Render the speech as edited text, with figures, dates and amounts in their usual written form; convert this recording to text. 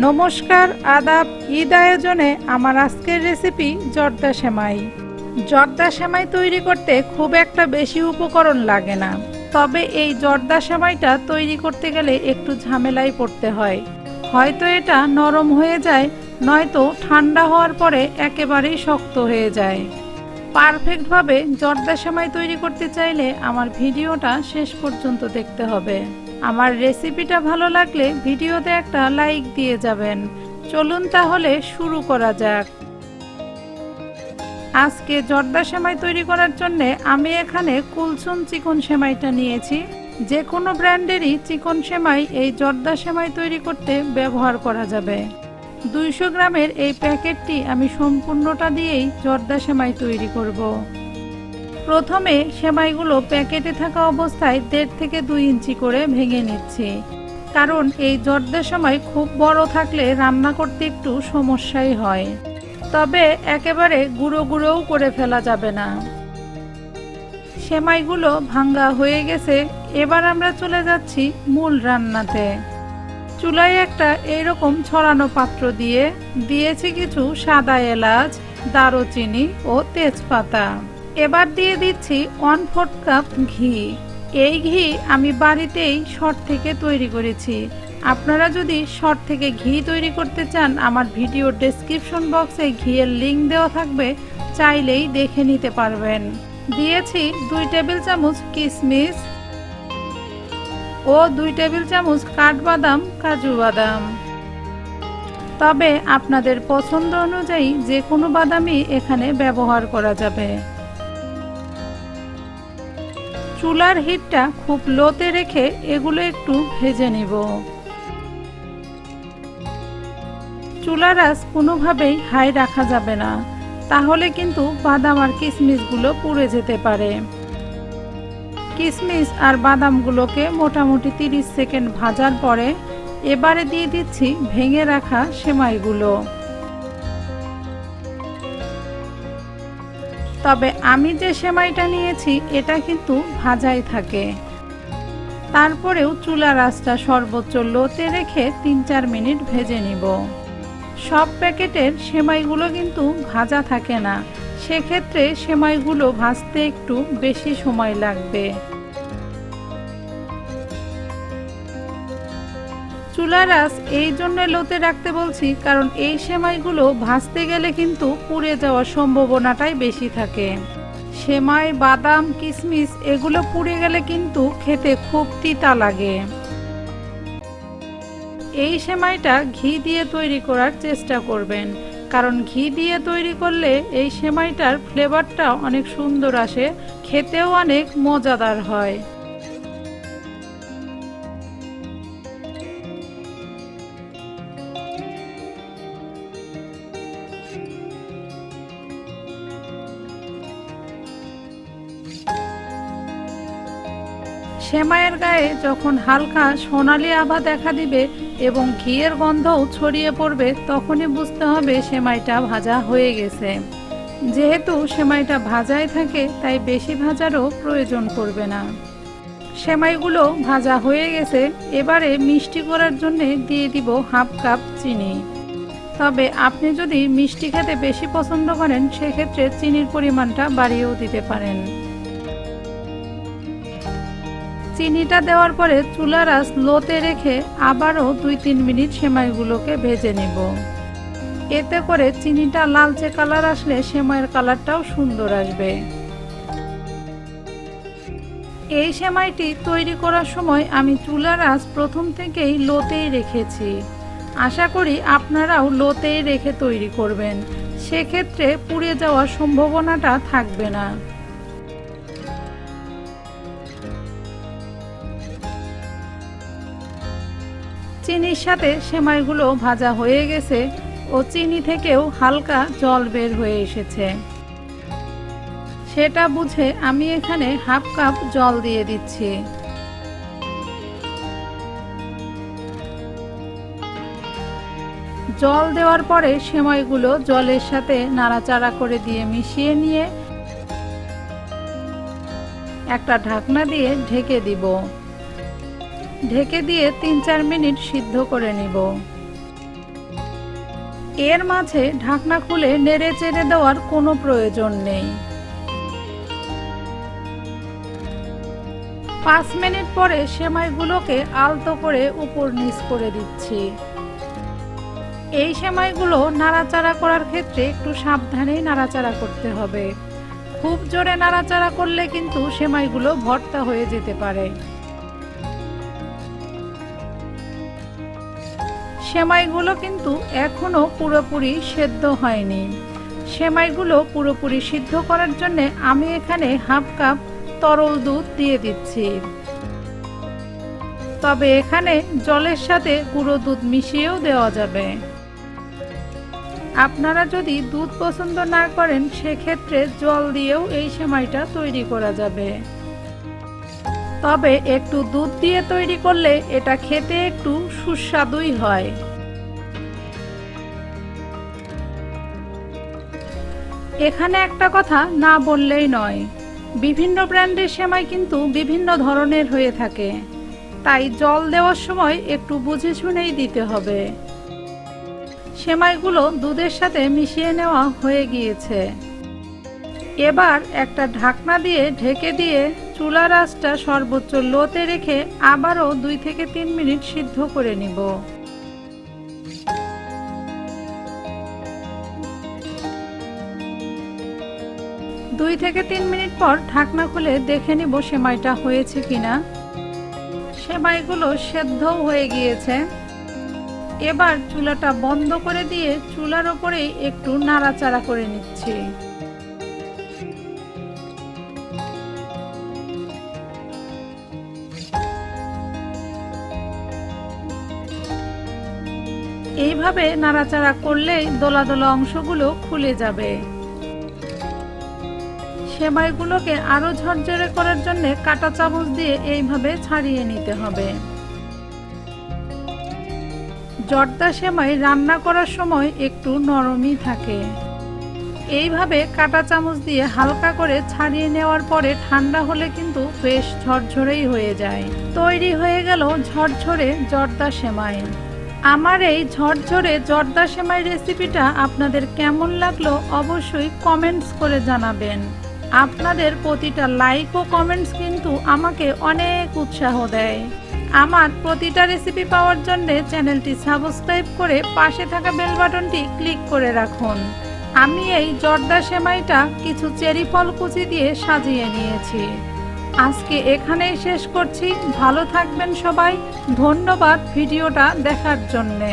নমস্কার, আদাব। ঈদ আয়োজনে আমার আজকের রেসিপি জর্দা সেমাই। জর্দা সেমাই তৈরি করতে খুব একটা বেশি উপকরণ লাগে না, তবে এই জর্দা সেমাইটা তৈরি করতে গেলে একটু ঝামেলায় পড়তে হয়। হয়তো এটা নরম হয়ে যায়, নয়তো ঠান্ডা হওয়ার পরে একেবারেই শক্ত হয়ে যায়। পারফেক্টভাবে জর্দা সেমাই তৈরি করতে চাইলে আমার ভিডিওটা শেষ পর্যন্ত দেখতে হবে। আমার রেসিপিটা ভালো লাগলে ভিডিওতে একটা লাইক দিয়ে যাবেন। চলুন তাহলে শুরু করা যাক। আজকে জর্দা সেমাই তৈরি করার জন্য আমি এখানে কুলসুম চিকন সেমাইটা নিয়েছি। যে কোনো ব্র্যান্ডেরই চিকন সেমাই এই জর্দা সেমাই তৈরি করতে ব্যবহার করা যাবে। 200 গ্রামের এই প্যাকেটটি আমি সম্পূর্ণটা দিয়েই জর্দা সেমাই তৈরি করব। প্রথমে সেমাইগুলো প্যাকেটে থাকা অবস্থায় 1.5 থেকে 2 ইঞ্চি করে ভেঙে নিচ্ছি, কারণ এই জর্দা সেমাই খুব বড় থাকলে রান্না করতে একটু সমস্যাই হয়। তবে একেবারে গুঁড়ো গুঁড়োও করে ফেলা যাবে না। সেমাইগুলো ভাঙ্গা হয়ে গেছে, এবার আমরা চলে যাচ্ছি মূল রান্নাতে। চুলায় একটা এইরকম ছড়ানো পাত্র দিয়ে দিয়েছি কিছু সাদা এলাচ, দারুচিনি ও তেজপাতা। এবার দিয়ে দিচ্ছি 1/4 কাপ ঘি। এই ঘি আমি বাড়িতেই শর্ট থেকে তৈরি করেছি। আপনারা যদি শর্ট থেকে ঘি তৈরি করতে চান, আমার ভিডিওর ডেসক্রিপশন বক্সে ঘিয়ের লিংক দেওয়া থাকবে, চাইলেই দেখে নিতে পারবেন। দিয়েছি 2 টেবিল চামচ কিশমিশ ও 2 টেবিল চামচ কাঠবাদাম, কাজু বাদাম। তবে আপনাদের পছন্দ অনুযায়ী যে কোনো বাদামই এখানে ব্যবহার করা যাবে। চুলার হিটটা খুব লোতে রেখে এগুলো একটু ভেজে নিব। চুলার আঁচ কোনোভাবেই হাই রাখা যাবে না, তাহলে কিন্তু বাদাম আর কিশমিশগুলো পুড়ে যেতে পারে। কিশমিশ আর বাদামগুলোকে মোটামুটি 30 সেকেন্ড ভাজার পরে এবারে দিয়ে দিচ্ছি ভেঙে রাখা সেমাইগুলো। তবে আমি যে সেমাইটা নিয়েছি এটা কিন্তু ভাজাই থাকে। তারপরেও চুলার আঁচটা সর্বোচ্চ লোতে রেখে 3-4 মিনিট ভেজে নিব। সব প্যাকেটের সেমাইগুলো কিন্তু ভাজা থাকে না, সেক্ষেত্রে সেমাইগুলো ভাজতে একটু বেশি সময় লাগবে। চুলার আঁচ এই জন্য লোতে রাখতে বলছি, কারণ এই সেমাইগুলো ভাজতে গেলে কিন্তু পুড়ে যাওয়ার সম্ভাবনাটাই বেশি থাকে। সেমাই, বাদাম, কিশমিশ এগুলো পুড়ে গেলে কিন্তু খেতে খুব তিতা লাগে। এই সেমাইটা ঘি দিয়ে তৈরি করার চেষ্টা করবেন, কারণ ঘি দিয়ে তৈরি করলে এই সেমাইটার ফ্লেভারটা অনেক সুন্দর আসে, খেতেও অনেক মজাদার হয়। সেমাইয়ের গায়ে যখন হালকা সোনালি আভা দেখা দিবে এবং ঘিয়ের গন্ধও ছড়িয়ে পড়বে, তখনই বুঝতে হবে সেমাইটা ভাজা হয়ে গেছে। যেহেতু সেমাইটা ভাজাই থাকে, তাই বেশি ভাজারও প্রয়োজন পড়বে না। সেমাইগুলো ভাজা হয়ে গেছে, এবারে মিষ্টি করার জন্য দিয়ে দিব 1/2 কাপ চিনি। তবে আপনি যদি মিষ্টি খেতে বেশি পছন্দ করেন, সেক্ষেত্রে চিনির পরিমাণটা বাড়িয়েও দিতে পারেন। চিনিটা দেওয়ার পরে চুলার আঁচ লোতে রেখে আবারও 2-3 মিনিট সেমাইগুলোকে ভেজে নেব। এতে করে চিনিটা লালচে কালার আসলে সেমাইয়ের কালারটাও সুন্দর আসবে। এই সেমাইটি তৈরি করার সময় আমি চুলার আঁচ প্রথম থেকেই লোতেই রেখেছি। আশা করি আপনারাও লোতেই রেখে তৈরি করবেন, সেক্ষেত্রে পুড়ে যাওয়ার সম্ভাবনাটা থাকবে না। চিনির সাথে সেমাইগুলো ভাজা হয়ে গেছে ও চিনি থেকেও হালকা জল বের হয়ে এসেছে। সেটা বুঝে আমি এখানে 1/2 কাপ জল দিয়ে দিচ্ছি। জল দেওয়ার পরে সেমাইগুলো জলের সাথে নাড়াচাড়া করে দিয়ে মিশিয়ে নিয়ে একটা ঢাকনা দিয়ে ঢেকে দিব। ঢেকে দিয়ে 3-4 মিনিট সিদ্ধ করে নিব। এর মাঝে ঢাকনা খুলে নেড়ে চেড়ে দেওয়ার কোনো প্রয়োজন নেই। 5 মিনিট পরে সেমাইগুলোকে আলতো করে উপর নিচ করে দিচ্ছি। এই সেমাইগুলো নাড়াচাড়া করার ক্ষেত্রে একটু সাবধানেই নাড়াচাড়া করতে হবে। খুব জোরে নাড়াচাড়া করলে কিন্তু সেমাইগুলো ভর্তা হয়ে যেতে পারে। সেমাইগুলো কিন্তু এখনো পুরোপুরি সেদ্ধ হয়নি। সেমাইগুলো পুরোপুরি সিদ্ধ করার জন্য আমি এখানে হাফ কাপ তরল দুধ দিয়ে দিচ্ছি। তবে এখানে জলের সাথে গুঁড়ো দুধ মিশিয়েও দেওয়া যাবে। আপনারা যদি দুধ পছন্দ না করেন সেক্ষেত্রে জল দিয়েও এই সেমাইটা তৈরি করা যাবে। তবে একটু দুধ দিয়ে তৈরি করলে এটা খেতে একটু সুস্বাদুই হয়। এখানে একটা কথা না বললেই নয়, বিভিন্ন ব্র্যান্ডের সেমাই কিন্তু বিভিন্ন ধরনের হয়ে থাকে, তাই জল দেওয়ার সময় একটু বুঝে শুনেই দিতে হবে। সেমাইগুলো দুধের সাথে মিশিয়ে নেওয়া হয়ে গিয়েছে। এবার একটা ঢাকনা দিয়ে ঢেকে দিয়ে চুলার আঁচটা সর্বোচ্চ লোতে রেখে আবারও 2 থেকে 3 মিনিট সিদ্ধ করে নিব। 2 থেকে 3 মিনিট পর ঢাকনা খুলে দেখে নিব সেমাইটা হয়েছে কিনা। সেমাইগুলো সেদ্ধ হয়ে গিয়েছে। এবার চুলাটা বন্ধ করে দিয়ে চুলার উপরে একটু নাড়াচাড়া করে নিচ্ছি। এইভাবে নাড়াচাড়া করলেই দোলা দোলা অংশগুলো খুলে যাবে। সেমাইগুলোকে আরো ঝরঝরে করার জন্য কাঁটা চামচ দিয়ে এইভাবে ছাড়িয়ে নিতে হবে। জর্দা সেমাই রান্না করার সময় একটু নরমই থাকে। এইভাবে কাঁটা চামচ দিয়ে হালকা করে ছাড়িয়ে নেওয়ার পরে ঠান্ডা হলে কিন্তু বেশ ঝরঝরেই হয়ে যায়। তৈরি হয়ে গেল ঝরঝরে জর্দা সেমাই। আমার এই ঝরঝরে জর্দা সেমাই রেসিপিটা আপনাদের কেমন লাগলো অবশ্যই কমেন্টস করে জানাবেন। আপনাদের প্রতিটা লাইক ও কমেন্টস কিন্তু আমাকে অনেক উৎসাহ দেয়। আমার প্রতিটা রেসিপি পাওয়ার জন্য চ্যানেলটি সাবস্ক্রাইব করে পাশে থাকা বেল বাটনটি ক্লিক করে রাখুন। আমি এই জর্দা সেমাইটা কিছু চেরি ফল কুচি দিয়ে সাজিয়ে নিয়েছি। আজকে এখানেই শেষ করছি। ভালো থাকবেন সবাই। ধন্যবাদ ভিডিওটা দেখার জন্যে।